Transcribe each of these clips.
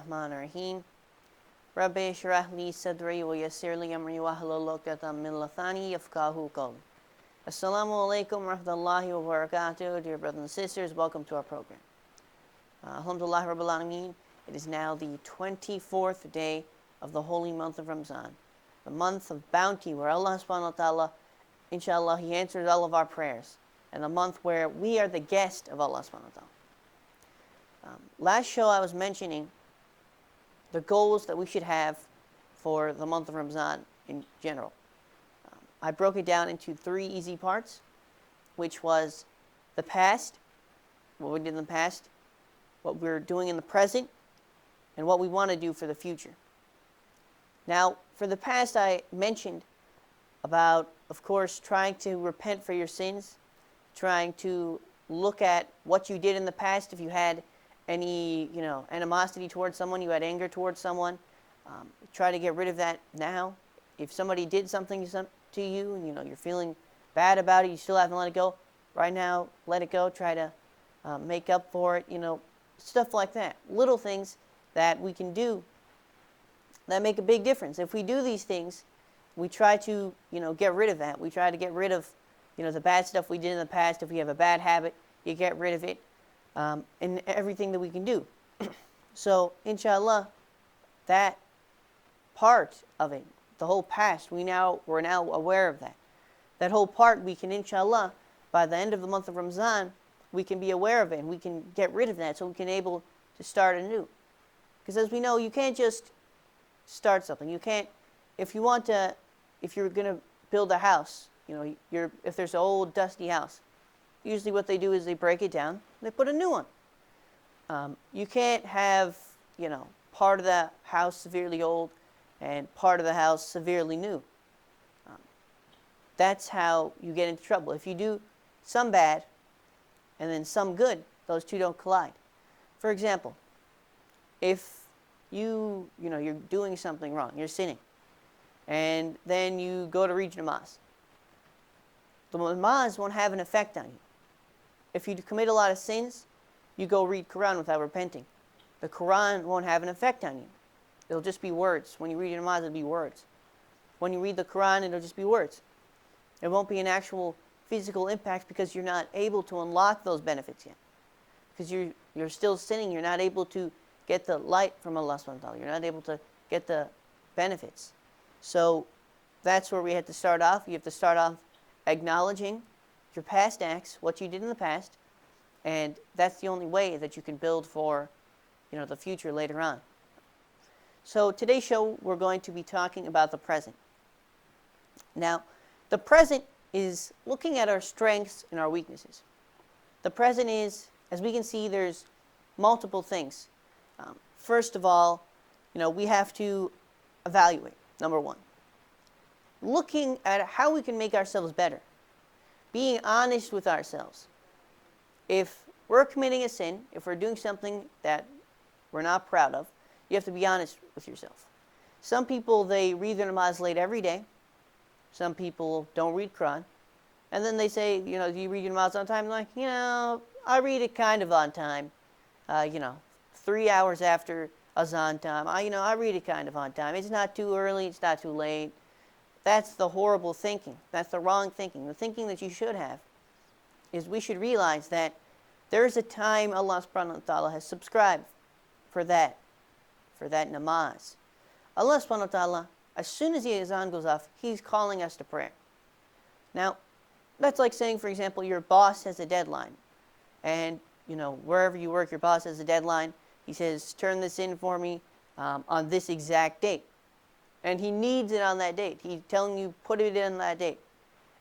Rahmanir Rahim. Rabbi shrah li sadri wa yassir li amri wahlul 'uqdatam min lisani yafqahu qawli. Assalamu alaikum wa rahmatullahi wa barakatuh. Dear brothers and sisters, welcome to our program. Alhamdulillah Rabbil Alameen. It is now the 24th day of the holy month of Ramzan, the month of bounty where Allah subhanahu wa ta'ala, inshallah, He answers all of our prayers, and the month where we are the guest of Allah subhanahu wa ta'ala. Last show I was mentioning the goals that we should have for the month of Ramzan in general. I broke it down into 3 easy parts, which was the past, what we did in the past, what we're doing in the present, and what we want to do for the future. Now, for the past, I mentioned about, of course, trying to repent for your sins, trying to look at what you did in the past. If you had any, animosity towards someone, you had anger towards someone, try to get rid of that now. If somebody did something to you, and you're feeling bad about it, you still haven't let it go. Right now, let it go. Try to make up for it. Stuff like that. Little things that we can do that make a big difference. If we do these things, we try to, get rid of that. We try to get rid of, the bad stuff we did in the past. If we have a bad habit, you get rid of it, and everything that we can do. So, inshallah, that part of it, the whole past, we're now aware of that. That whole part, we can, inshallah, by the end of the month of Ramzan, we can be aware of it, and we can get rid of that, so we can able to start anew. Because as we know, you can't just start something. You can't, if you're going to build a house, if there's an old dusty house, usually what they do is they break it down, and they put a new one. You can't have, part of the house severely old and part of the house severely new. That's how you get into trouble. If you do some bad and then some good, those two don't collide. For example, if you're doing something wrong, you're sinning, and then you go to read namaz, the namaz won't have an effect on you. If you commit a lot of sins, you go read Quran without repenting. The Quran won't have an effect on you. It'll just be words. When you read your namaz, it'll be words. When you read the Quran, it'll just be words. It won't be an actual physical impact because you're not able to unlock those benefits yet. Because you're still sinning, you're not able to get the light from Allah subhanahu wa ta'ala. You're not able to get the benefits. So that's where we have to start off. You have to start off acknowledging your past acts, what you did in the past, and that's the only way that you can build for, the future later on. So today's show, we're going to be talking about the present. Now, the present is looking at our strengths and our weaknesses. The present is, as we can see, there's multiple things. First of all, we have to evaluate, number one. Looking at how we can make ourselves better. Being honest with ourselves. If we're committing a sin, if we're doing something that we're not proud of, you have to be honest with yourself. Some people, they read their namaz late every day. Some people don't read Quran. And then they say, do you read your namaz on time? I'm like, I read it kind of on time. 3 hours after azan time. I read it kind of on time. It's not too early, it's not too late. That's the horrible thinking. That's the wrong thinking. The thinking that you should have is we should realize that there's a time Allah subhanahu wa ta'ala has subscribed for that namaz. Allah subhanahu wa ta'ala, as soon as the azan goes off, He's calling us to prayer. Now, that's like saying, for example, your boss has a deadline. And, wherever you work, your boss has a deadline. He says, turn this in for me on this exact date. And he needs it on that date. He's telling you, put it in on that date.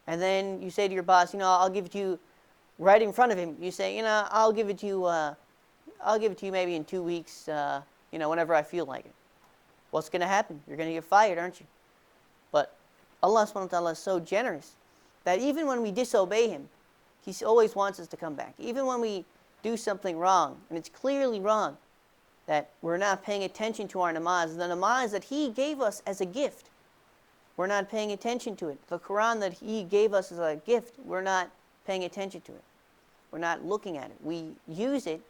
And then you say to your boss, I'll give it to you right in front of him. You say, I'll give it to you maybe in 2 weeks, whenever I feel like it. What's going to happen? You're going to get fired, aren't you? But Allah subhanahu wa ta'ala is so generous that even when we disobey Him, He always wants us to come back. Even when we do something wrong, and it's clearly wrong, that we're not paying attention to our namaz, the namaz that He gave us as a gift, we're not paying attention to it. The Quran that He gave us as a gift, we're not paying attention to it. We're not looking at it. We use it,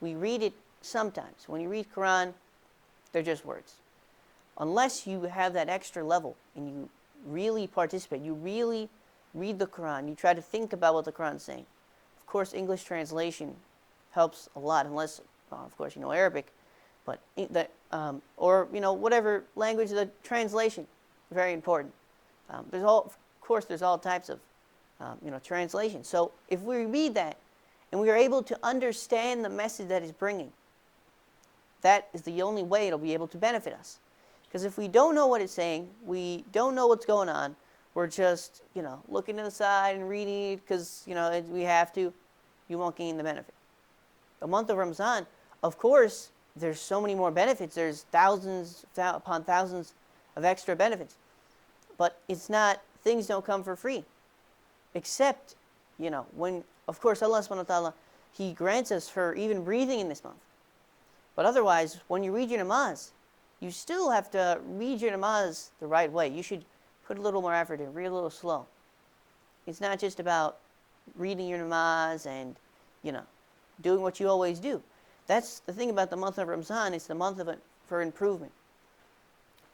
we read it sometimes. When you read Quran, They're just words. Unless you have that extra level and you really participate, you really read the Quran, you try to think about what the Quran is saying. Of course, English translation helps a lot, unless, of course, you know Arabic, but or whatever language, the translation, very important. There's all types of translation. So if we read that and we are able to understand the message that it's bringing, that is the only way it'll be able to benefit us. Because if we don't know what it's saying, we don't know what's going on, we're just looking to the side and reading it because we have to, you won't gain the benefit. The month of Ramzan, of course, there's so many more benefits. There's thousands upon thousands of extra benefits. But it's not, things don't come for free. Except, when, of course, Allah subhanahu wa ta'ala, He grants us for even breathing in this month. But otherwise, when you read your namaz, you still have to read your namaz the right way. You should put a little more effort in, read a little slow. It's not just about reading your namaz and, doing what you always do. That's the thing about the month of Ramzan. It's the month for improvement.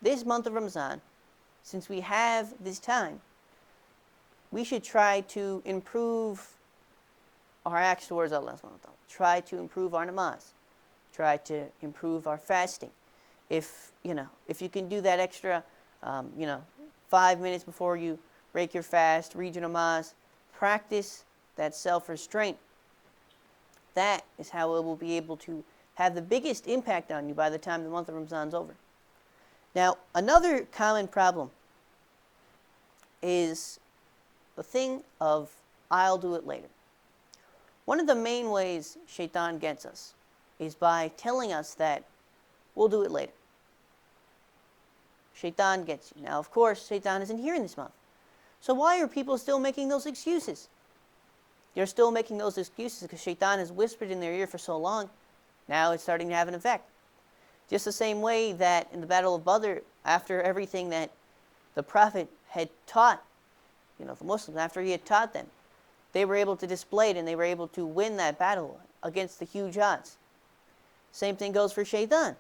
This month of Ramzan, since we have this time, we should try to improve our acts towards Allah subhanahu wa ta'ala. Try to improve our namaz. Try to improve our fasting. If you can do that extra, 5 minutes before you break your fast, read your namaz, practice that self-restraint. That is how it will be able to have the biggest impact on you by the time the month of Ramzan is over. Now, another common problem is the thing of, I'll do it later. One of the main ways shaitan gets us is by telling us that we'll do it later. Shaitan gets you. Now, of course, shaitan isn't here in this month. So why are people still making those excuses? They're still making those excuses because shaitan has whispered in their ear for so long. Now it's starting to have an effect. Just the same way that in the Battle of Badr, after everything that the Prophet had taught, the Muslims, after he had taught them, they were able to display it and they were able to win that battle against the huge odds. Same thing goes for shaitan.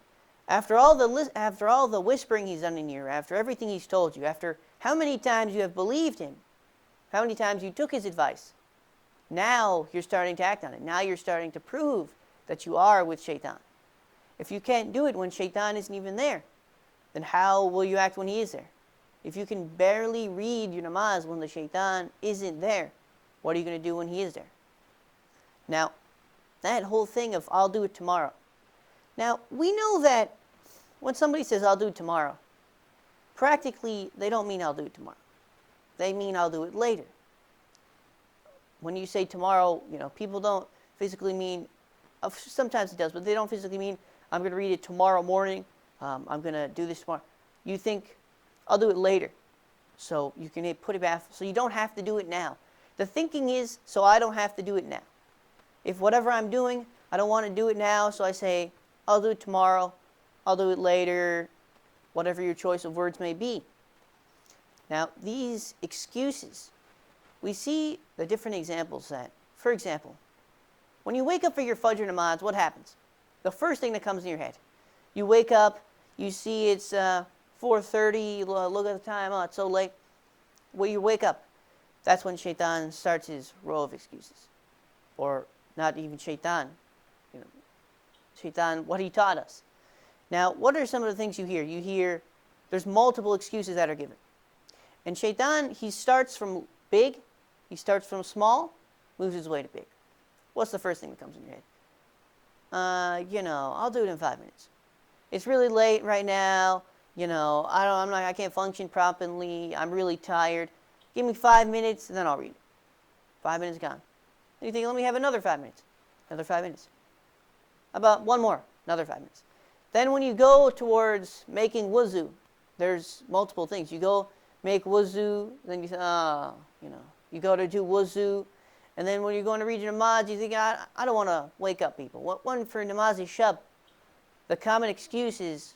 After all the whispering he's done in your ear, after everything he's told you, after how many times you have believed him, how many times you took his advice, now you're starting to act on it. Now you're starting to prove that you are with shaitan. If you can't do it when shaitan isn't even there, then how will you act when he is there? If you can barely read your namaz when the shaitan isn't there, what are you going to do when he is there? Now, that whole thing of I'll do it tomorrow. Now, we know that when somebody says I'll do it tomorrow, practically they don't mean I'll do it tomorrow. They mean I'll do it later. When you say tomorrow, people don't physically mean, sometimes it does, but they don't physically mean I'm going to read it tomorrow morning, I'm going to do this tomorrow. You think, I'll do it later, so you can put it back, so you don't have to do it now. The thinking is, so I don't have to do it now. If whatever I'm doing, I don't want to do it now, so I say, I'll do it tomorrow, I'll do it later, whatever your choice of words may be. Now, these excuses, we see the different examples that, for example, when you wake up for your Fajr namaz, what happens? The first thing that comes in your head. You wake up, you see it's 4:30, look at the time, oh, it's so late. Well, you wake up. That's when shaitan starts his row of excuses. Or not even shaitan. Shaitan, what he taught us. Now, what are some of the things you hear? You hear there's multiple excuses that are given. And shaitan, he starts from big, he starts from small, moves his way to big. What's the first thing that comes in your head? I'll do it in 5 minutes. It's really late right now. I can't function properly. I'm really tired. Give me 5 minutes and then I'll read it. 5 minutes gone. Then you think, let me have another 5 minutes. Another 5 minutes. How about one more? Another 5 minutes. Then when you go towards making wuzu, there's multiple things. You go make wuzu, then you say, you go to do wuzu, and then when you're going to read your namaz, you think, I don't want to wake up people. One for namaz shab, the common excuse is,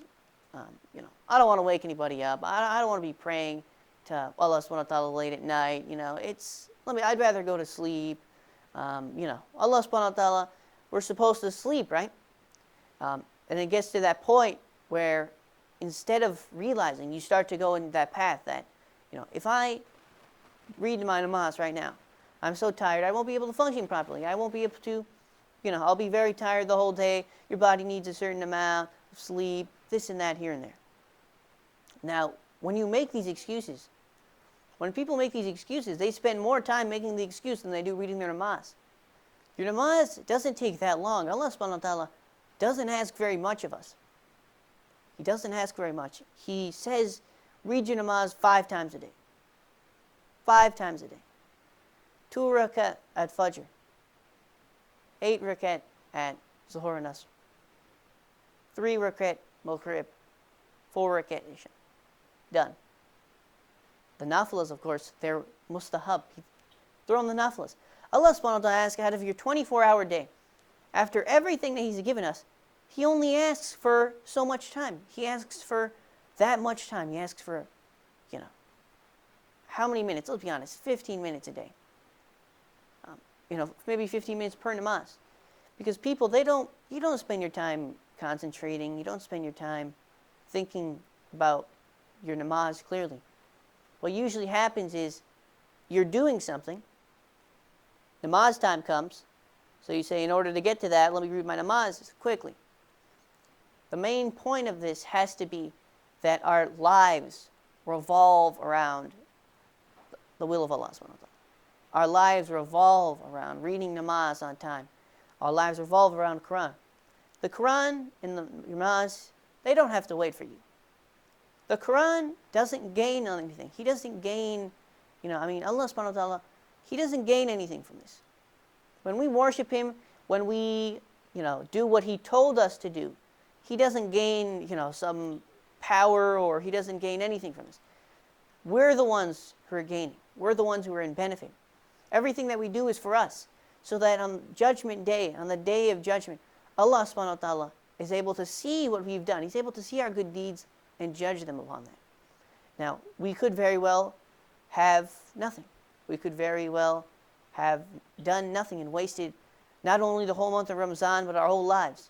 I don't want to wake anybody up. I don't want to be praying to Allah subhanahu wa ta'ala late at night. I'd rather go to sleep. Allah subhanahu wa ta'ala, we're supposed to sleep, right? And it gets to that point where instead of realizing, you start to go in that path that, if I read my namaz right now, I'm so tired, I won't be able to function properly. I won't be able to, I'll be very tired the whole day. Your body needs a certain amount of sleep, this and that, here and there. Now, when you make these excuses, when people make these excuses, they spend more time making the excuse than they do reading their namaz. Your namaz doesn't take that long. Allah subhanahu wa ta'ala doesn't ask very much of us. He doesn't ask very much. He says, read your namaz 5 times a day. 5 times a day. 2 rakat at Fajr. 8 rakat at Zuhur and Asr. 3 rakat Maghrib. 4 rakat Isha. Done. The nafilas, of course, they're mustahab. Throw on the nafilas. Allah subhanahu wa ta'ala asks out of your 24-hour day, after everything that He's given us, He only asks for so much time. He asks for that much time. He asks for, how many minutes? Let's be honest, 15 minutes a day. Maybe 15 minutes per namaz. Because people, you don't spend your time concentrating. You don't spend your time thinking about your namaz clearly. What usually happens is you're doing something, namaz time comes, so you say, in order to get to that, let me read my namaz quickly. The main point of this has to be that our lives revolve around the will of Allah subhanahu wa ta'ala. Our lives revolve around reading namaz on time. Our lives revolve around Quran. The Quran and the namaz, they don't have to wait for you. The Quran doesn't gain anything. He doesn't gain, Allah subhanahu wa ta'ala, He doesn't gain anything from this. When we worship Him, when we, do what He told us to do, He doesn't gain, some power, or He doesn't gain anything from this. We're the ones who are gaining. We're the ones who are in benefit. Everything that we do is for us, so that on Judgment Day, on the Day of Judgment, Allah subhanahu wa ta'ala is able to see what we've done. He's able to see our good deeds and judge them upon that. Now, we could very well have nothing. We could very well have done nothing and wasted not only the whole month of Ramzan, but our whole lives.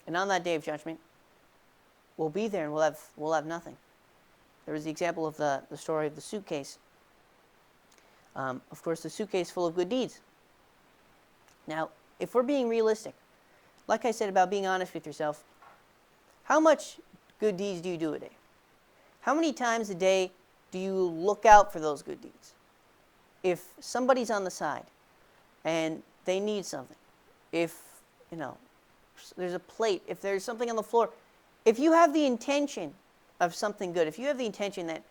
And on that Day of Judgment, we'll be there and we'll have nothing. There was the example of the story of the suitcase. Of course, the suitcase full of good deeds. Now, if we're being realistic, like I said about being honest with yourself, how much good deeds do you do a day? How many times a day do you look out for those good deeds? If somebody's on the side and they need something, if, there's a plate, if there's something on the floor, if you have the intention of something good, if you have the intention that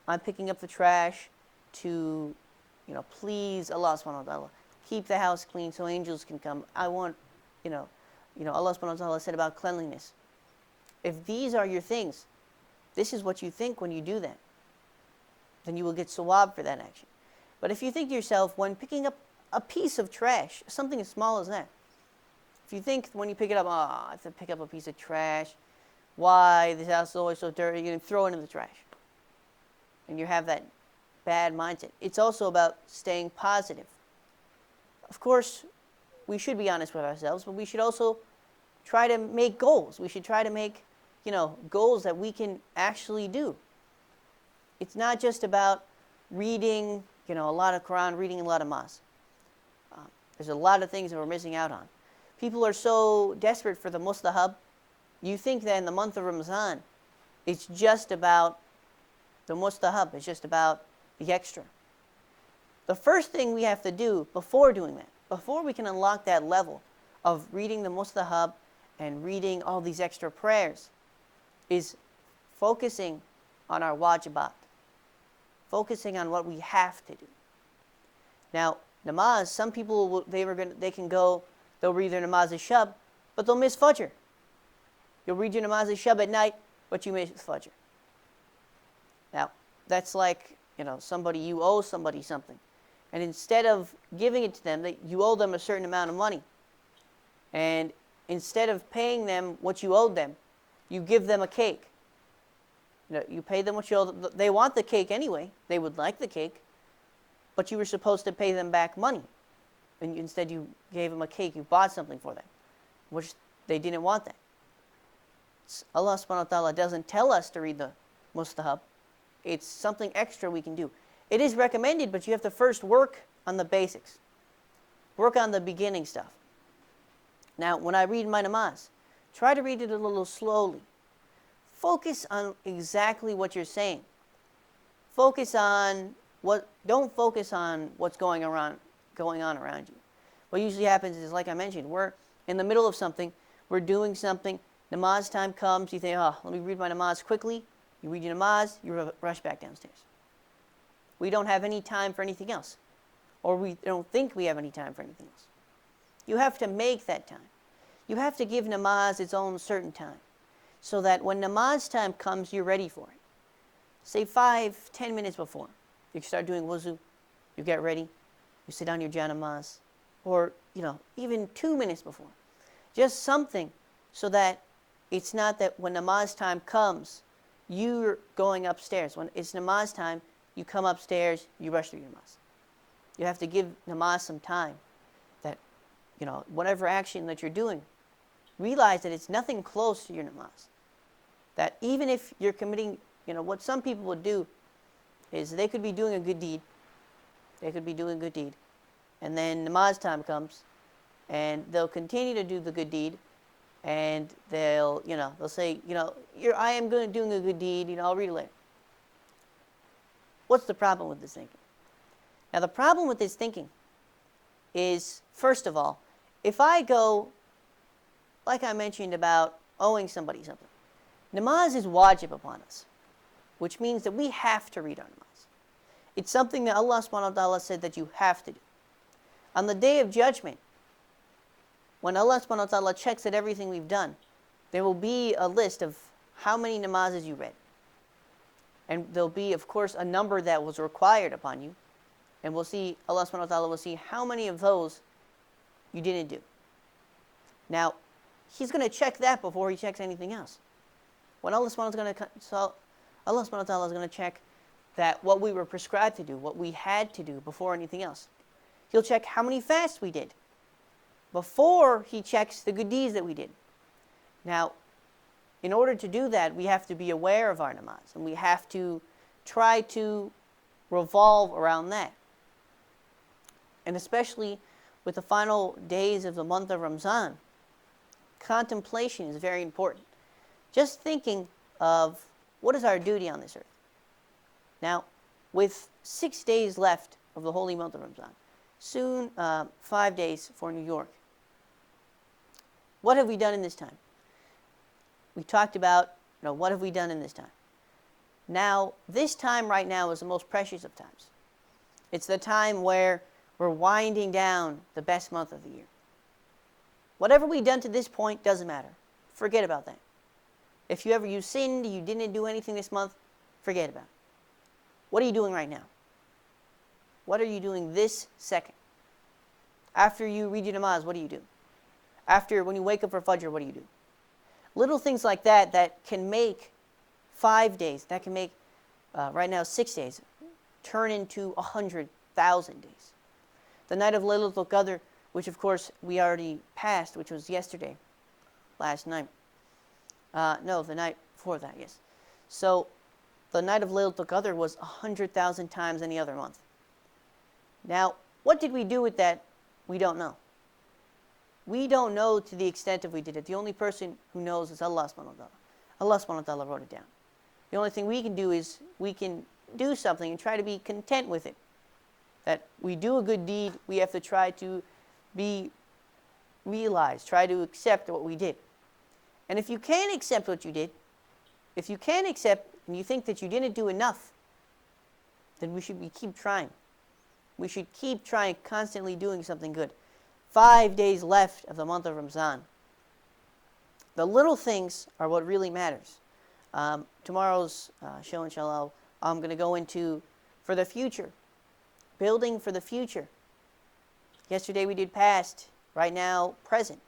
I'm picking up the trash to, please Allah subhanahu wa ta'ala, keep the house clean so angels can come. I want, Allah subhanahu wa ta'ala said about cleanliness. If these are your things, this is what you think when you do that, then you will get sawab for that action. But if you think to yourself, when picking up a piece of trash, something as small as that, if you think when you pick it up, I have to pick up a piece of trash, why, this house is always so dirty, you're going to throw it in the trash. And you have that bad mindset. It's also about staying positive. Of course, we should be honest with ourselves, but we should also try to make goals. We should try to make, goals that we can actually do. It's not just about reading, a lot of Quran, reading a lot of Mas. There's a lot of things that we're missing out on. People are so desperate for the mustahab. You think that in the month of Ramzan, it's just about the mustahab. It's just about the extra. The first thing we have to do before doing that, before we can unlock that level of reading the mustahab and reading all these extra prayers, is focusing on our wajibat, focusing on what we have to do. Now, namaz, some people they can go, they'll read their namaz al-shab, but they'll miss fajr. You'll read your namaz al-shab at night, but you miss fajr. Now, that's like, you owe somebody something. And instead of giving it to them, you owe them a certain amount of money. And instead of paying them what you owed them, you give them a cake. You pay them what you owe them. They want the cake anyway. They would like the cake. But you were supposed to pay them back money. And instead you gave them a cake. You bought something for them, which they didn't want that. Allah subhanahu wa ta'ala doesn't tell us to read the mustahab. It's something extra we can do. It is recommended, but you have to first work on the basics. Work on the beginning stuff. Now, when I read my namaz, try to read it a little slowly. Focus on exactly what you're saying. Don't focus on what's going on around you. What usually happens is, like I mentioned, we're in the middle of something, we're doing something, namaz time comes, you think, oh, let me read my namaz quickly. You read your namaz, you rush back downstairs. We don't have any time for anything else. Or we don't think we have any time for anything else. You have to make that time. You have to give namaz its own certain time, so that when namaz time comes, you're ready for it. Say 5-10 minutes before. You start doing wuzu, you get ready, you sit down your janamaz, or even 2 minutes before. Just something so that it's not that when namaz time comes, you're going upstairs. When it's namaz time, you come upstairs, you rush through your namaz. You have to give namaz some time. That, whatever action that you're doing, realize that it's nothing close to your namaz. That even if you're committing, what some people would do is they could be doing a good deed. And then namaz time comes, and they'll continue to do the good deed, and they'll say, I am going to do a good deed, I'll read it later. What's the problem with this thinking? Now, the problem with this thinking is, first of all, if I go, like I mentioned about owing somebody something, namaz is wajib upon us, which means that we have to read our namaz. It's something that Allah subhanahu wa ta'ala said that you have to do. On the Day of Judgment, when Allah subhanahu wa ta'ala checks at everything we've done, there will be a list of how many namazes you read. And there'll be, of course, a number that was required upon you. And we'll see, Allah subhanahu wa ta'ala will see how many of those you didn't do. Now, He's going to check that before He checks anything else. When Allah subhanahu wa ta'ala is going to check that what we were prescribed to do, what we had to do before anything else. He'll check how many fasts we did before He checks the good deeds that we did. Now, in order to do that, we have to be aware of our namaz, and we have to try to revolve around that. And especially with the final days of the month of Ramzan, contemplation is very important. Just thinking of what is our duty on this earth. Now, with 6 days left of the holy month of Ramzan, soon 5 days for New York, what have we done in this time? We talked about, what have we done in this time? Now, this time right now is the most precious of times. It's the time where we're winding down the best month of the year. Whatever we've done to this point doesn't matter. Forget about that. If you sinned, you didn't do anything this month, forget about it. What are you doing right now? What are you doing this second? After you read your namaz, what do you do? When you wake up for Fajr, what do you do? Little things like that can make 5 days, that can make, right now, 6 days, turn into 100,000 days. The night of Laylatul Qadr, which of course we already passed, which was yesterday, last night. No, the night before that, yes. So, the night of Laylatul Qadr was 100,000 times any other month. Now, what did we do with that? We don't know. We don't know to the extent of we did it. The only person who knows is Allah subhanahu wa ta'ala. Allah subhanahu wa ta'ala wrote it down. The only thing we can do is we can do something and try to be content with it. That we do a good deed, we have to try to try to accept what we did. And if you can't accept what you did, if you can't accept and you think that you didn't do enough, then we should keep trying. We should keep trying, constantly doing something good. 5 days left of the month of Ramzan. The little things are what really matters. Tomorrow's show, inshallah, I'm going to go into for the future. Building for the future. Yesterday we did past, right now present.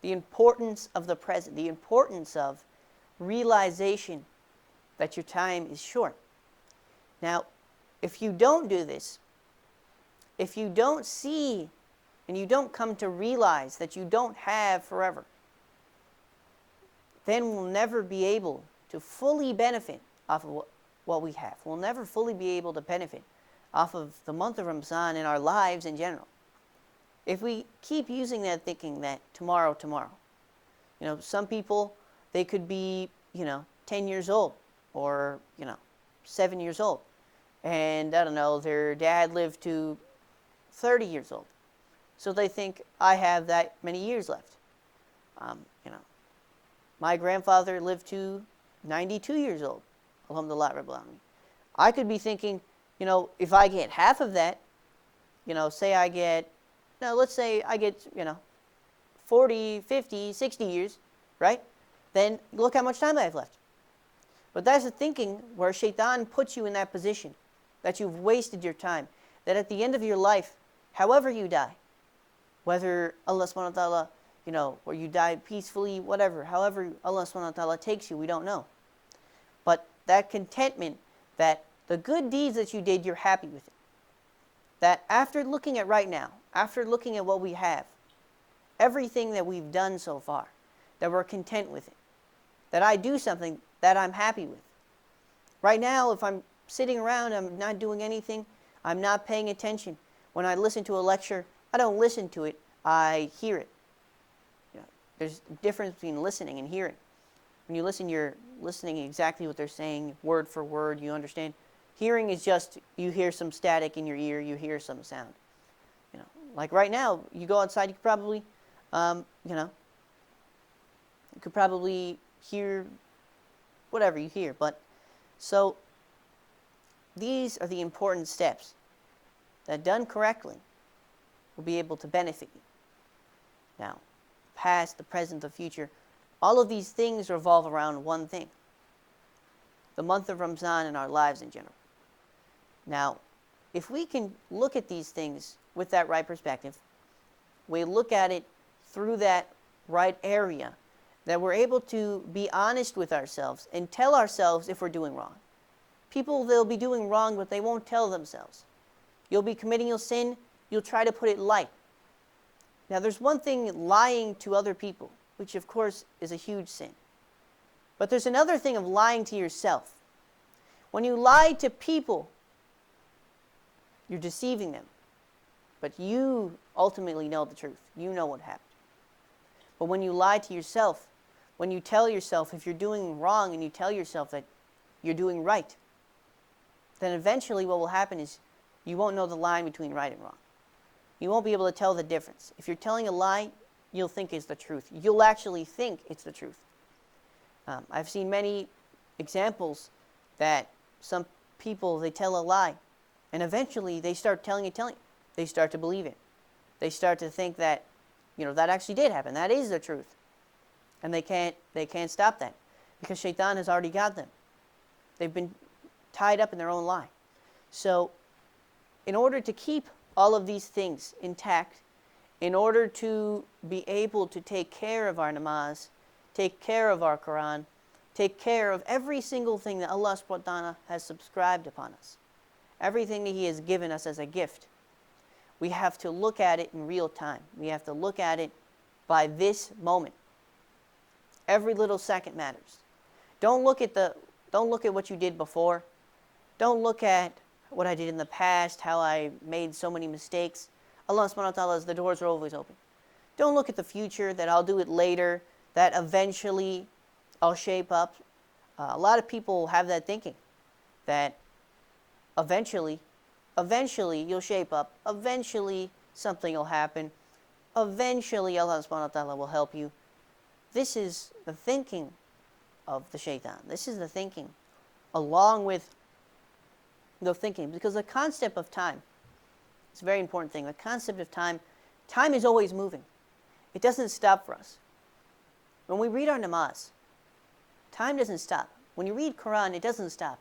The importance of the present, the importance of realization that your time is short. Now, if you don't do this, if you don't see and you don't come to realize that you don't have forever, then we'll never be able to fully benefit off of what we have. We'll never fully be able to benefit off of the month of Ramzan in our lives in general. If we keep using that thinking that tomorrow, some people, they could be, 10 years old or, 7 years old. And I don't know, their dad lived to 30 years old. So they think, I have that many years left. My grandfather lived to 92 years old. Alhamdulillah Rabbil Alameen. I could be thinking, if I get half of that, say I get, let's say I get, 40, 50, 60 years, right? Then look how much time I have left. But that's the thinking where shaitan puts you in that position, that you've wasted your time, that at the end of your life, however you die, whether Allah subhanahu wa ta'ala, or you die peacefully, whatever, however Allah subhanahu wa ta'ala takes you, we don't know. But that contentment, that the good deeds that you did, you're happy with it. That after looking at right now, after looking at what we have, everything that we've done so far, that we're content with it, that I do something that I'm happy with. Right now, if I'm sitting around, I'm not doing anything, I'm not paying attention. When I listen to a lecture, I don't listen to it, I hear it. There's a difference between listening and hearing. When you listen, you're listening exactly what they're saying, word for word, you understand. Hearing is just, you hear some static in your ear, you hear some sound. Like right now, you go outside, you could probably, hear whatever you hear. But, so, these are the important steps that done correctly will be able to benefit you. Now, past, the present, the future, all of these things revolve around one thing: the month of Ramzan in our lives in general. Now, if we can look at these things with that right perspective, we look at it through that right area, that we're able to be honest with ourselves and tell ourselves if we're doing wrong. People, they'll be doing wrong, but they won't tell themselves. You'll be committing a sin, you'll try to put it light. Now, there's one thing, lying to other people, which of course is a huge sin. But there's another thing of lying to yourself. When you lie to people, you're deceiving them. But you ultimately know the truth. You know what happened. But when you lie to yourself, when you tell yourself if you're doing wrong and you tell yourself that you're doing right, then eventually what will happen is you won't know the line between right and wrong. You won't be able to tell the difference. If you're telling a lie, you'll think it's the truth. You'll actually think it's the truth. I've seen many examples that some people, they tell a lie, and eventually they start telling it. They start to believe it. They start to think that, that actually did happen. That is the truth. And they can't stop that because shaitan has already got them. They've been tied up in their own lie. So, in order to keep all of these things intact, in order to be able to take care of our namaz, take care of our Quran, take care of every single thing that Allah subhanahu wa ta'ala has subscribed upon us, everything that He has given us as a gift, we have to look at it in real time. We have to look at it by this moment. Every little second matters. Don't look at what you did before. Don't look at what I did in the past, how I made so many mistakes. Allah subhanahu wa ta'ala, the doors are always open. Don't look at the future, that I'll do it later, that eventually I'll shape up. A lot of people have that thinking, that eventually you'll shape up, eventually something will happen, eventually Allah subhanahu wa ta'ala will help you. This is the thinking of the shaitan. This is the thinking along with the thinking, because the concept of time, it's a very important thing. The concept of time is always moving. It doesn't stop for us. When we read our namaz, time doesn't stop. When you read Quran, it doesn't stop.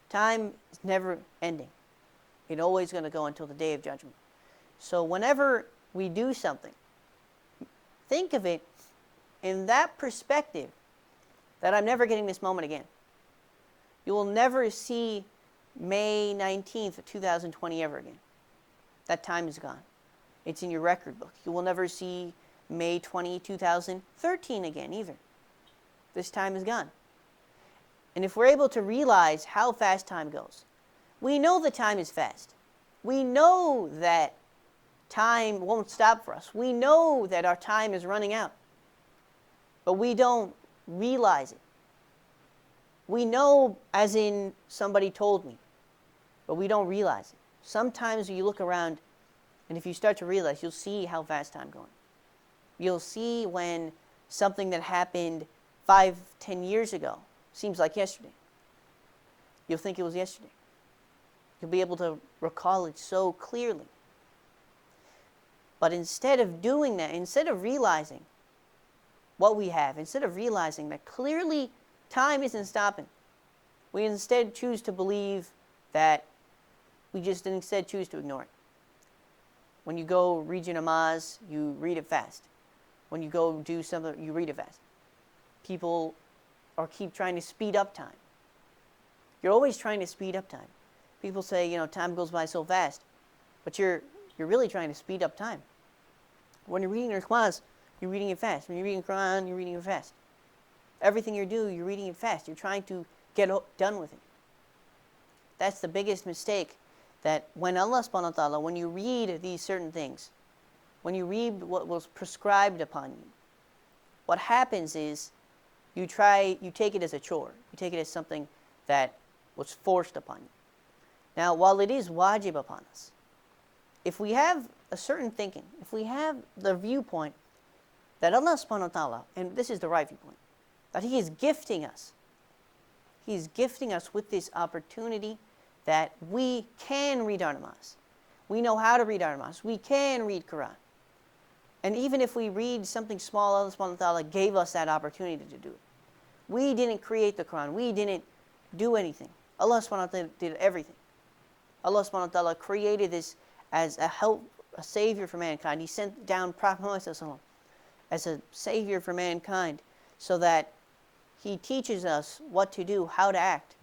Time is never ending. It's always going to go until the Day of Judgment. So whenever we do something, think of it in that perspective, that I'm never getting this moment again. You will never see May 19th of 2020 ever again. That time is gone. It's in your record book. You will never see May 20, 2013 again either. this time is gone. And if we're able to realize how fast time goes, we know that time is fast. We know that time won't stop for us. We know that our time is running out. But we don't realize it. We know, as in somebody told me, but we don't realize it. Sometimes you look around, and if you start to realize, you'll see how fast time going. You'll see when something that happened 5, 10 years ago seems like yesterday. You'll think it was yesterday. You'll be able to recall it so clearly. But instead of doing that, instead of realizing what we have, instead of realizing that clearly time isn't stopping, we instead choose to believe that we just instead choose to ignore it. When you go read your namaz, you read it fast. When you go do something, you read it fast. People keep trying to speed up time. You're always trying to speed up time. People say, time goes by so fast, but you're really trying to speed up time. When you're reading your class, you're reading it fast. When you're reading Quran, you're reading it fast. Everything you do, you're reading it fast. You're trying to get done with it. That's the biggest mistake, that when Allah subhanahu wa ta'ala, when you read these certain things, when you read what was prescribed upon you, what happens is you take it as a chore. You take it as something that was forced upon you. Now, while it is wajib upon us, if we have a certain thinking, if we have the viewpoint that Allah subhanahu wa ta'ala, and this is the right viewpoint, that He is gifting us with this opportunity that we can read our namaz. We know how to read our namaz. We can read Quran. And even if we read something small, Allah subhanahu wa ta'ala gave us that opportunity to do it. We didn't create the Quran. We didn't do anything. Allah subhanahu wa ta'ala did everything. Allah subhanahu wa ta'ala created this as a savior for mankind. He sent down Prophet Muhammad as a savior for mankind, so that he teaches us what to do, how to act.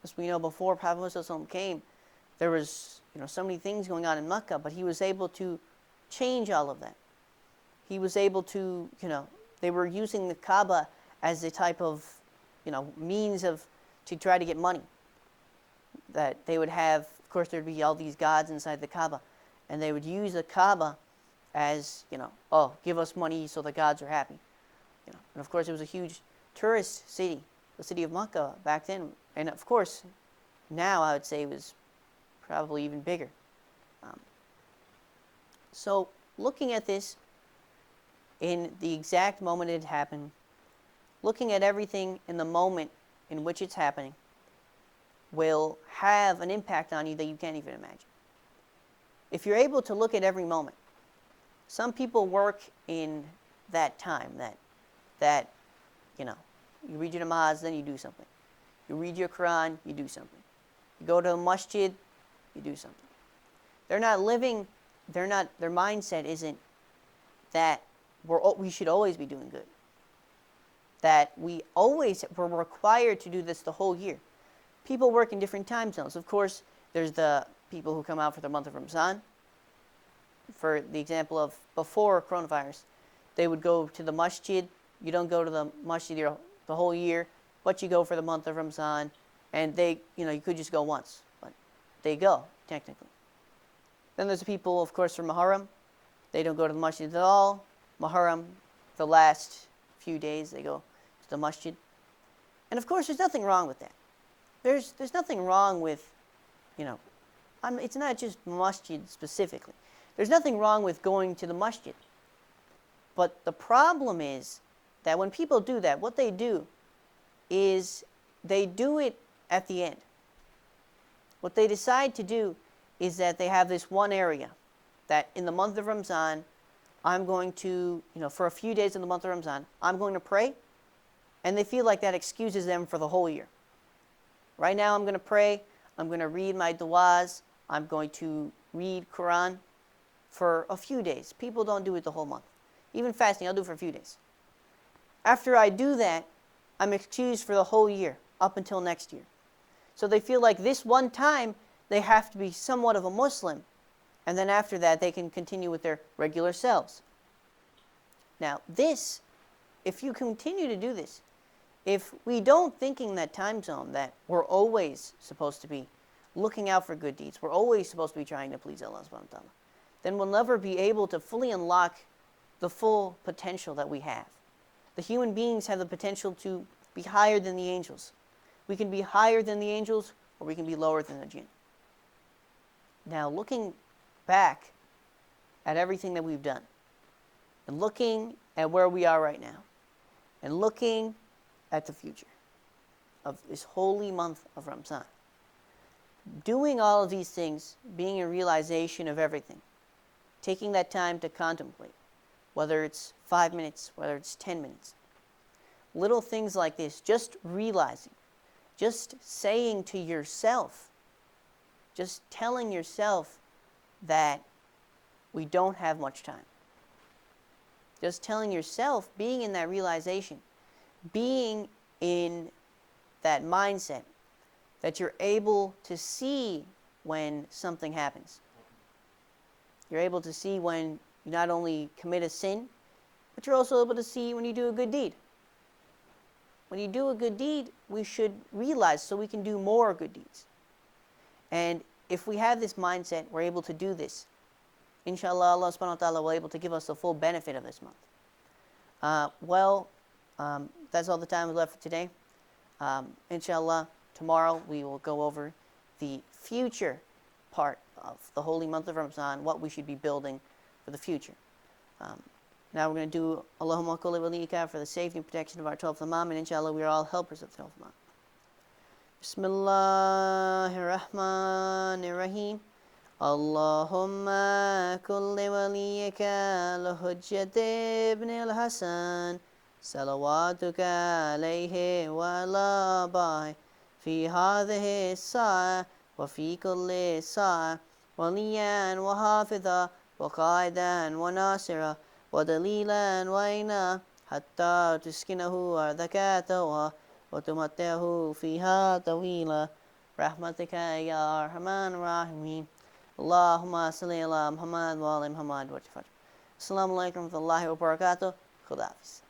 As we know, before Prophet Muhammad came, there was so many things going on in Mecca, but he was able to change all of that. He was able to, they were using the Kaaba as a type of, means to try to get money. That they would have, of course, there would be all these gods inside the Kaaba, and they would use the Kaaba as, give us money so the gods are happy. And of course, it was a huge tourist city, the city of Mecca back then. And of course, now I would say it was probably even bigger. So looking at this in the exact moment it happened, looking at everything in the moment in which it's happening, will have an impact on you that you can't even imagine. If you're able to look at every moment, some people work in that time, that you read your namaz, then you do something. You read your Quran, you do something. You go to a masjid, you do something. They're not living, their mindset isn't that we should always be doing good. That we're required to do this the whole year. People work in different time zones. Of course, there's the people who come out for the month of Ramzan. For the example of before coronavirus, they would go to the masjid. You don't go to the masjid the whole year, but you go for the month of Ramzan, and you could just go once, but they go, technically. Then there's the people, of course, from Muharram. They don't go to the masjid at all. Muharram, the last few days, they go to the masjid. And of course, there's nothing wrong with that. There's nothing wrong with, it's not just masjid specifically. There's nothing wrong with going to the masjid. But the problem is that when people do that, what they do is they do it at the end. What they decide to do is that they have this one area that in the month of Ramzan, I'm going to, for a few days in the month of Ramzan, I'm going to pray, and they feel like that excuses them for the whole year. Right now I'm going to pray, I'm going to read my du'as, I'm going to read Quran for a few days. People don't do it the whole month. Even fasting, I'll do it for a few days. After I do that, I'm excused for the whole year, up until next year. So they feel like this one time, they have to be somewhat of a Muslim, and then after that, they can continue with their regular selves. Now, this if you continue to do this, if we don't think in that time zone that we're always supposed to be looking out for good deeds, we're always supposed to be trying to please Allah subhanahu wa ta'ala, then we'll never be able to fully unlock the full potential that we have. The human beings have the potential to be higher than the angels. We can be higher than the angels, or we can be lower than the jinn. Now, looking back at everything that we've done, and looking at where we are right now, and looking at the future of this holy month of Ramzan, doing all of these things, being a realization of everything, taking that time to contemplate, whether it's 5 minutes, whether it's 10 minutes, little things like this, just realizing, just saying to yourself, just telling yourself that we don't have much time. Just telling yourself, being in that realization, being in that mindset that you're able to see when something happens. You're able to see when you not only commit a sin, but you're also able to see when you do a good deed. When you do a good deed, we should realize so we can do more good deeds. And if we have this mindset, we're able to do this. Inshallah, Allah subhanahu wa ta'ala will be able to give us the full benefit of this month. That's all the time we left for today. Inshallah, tomorrow we will go over the future part of the holy month of Ramzan, what we should be building for the future. Now we're going to do Allahumma kulli waliyika for the safety and protection of our 12th Imam, and inshallah we are all helpers of the 12th Imam. Bismillahir Rahmanir Rahim. Allahumma kulli waliyika al-Hujjat ibn al-Hassan salawatuka alayhi wa ala ba'i fi hadhihi as-sa'a wa fi kulli sa'a waliyan wa hafidha wa qa'idan wa nasira ودليلا وإنا حتى تسكنه أرضك توا وتمتعه فيها طويلا برحمتك يا أرحم الراحمين اللهم صل على محمد وعلى محمد وجفر السلام عليكم ورحمة الله وبركاته خدا حافظ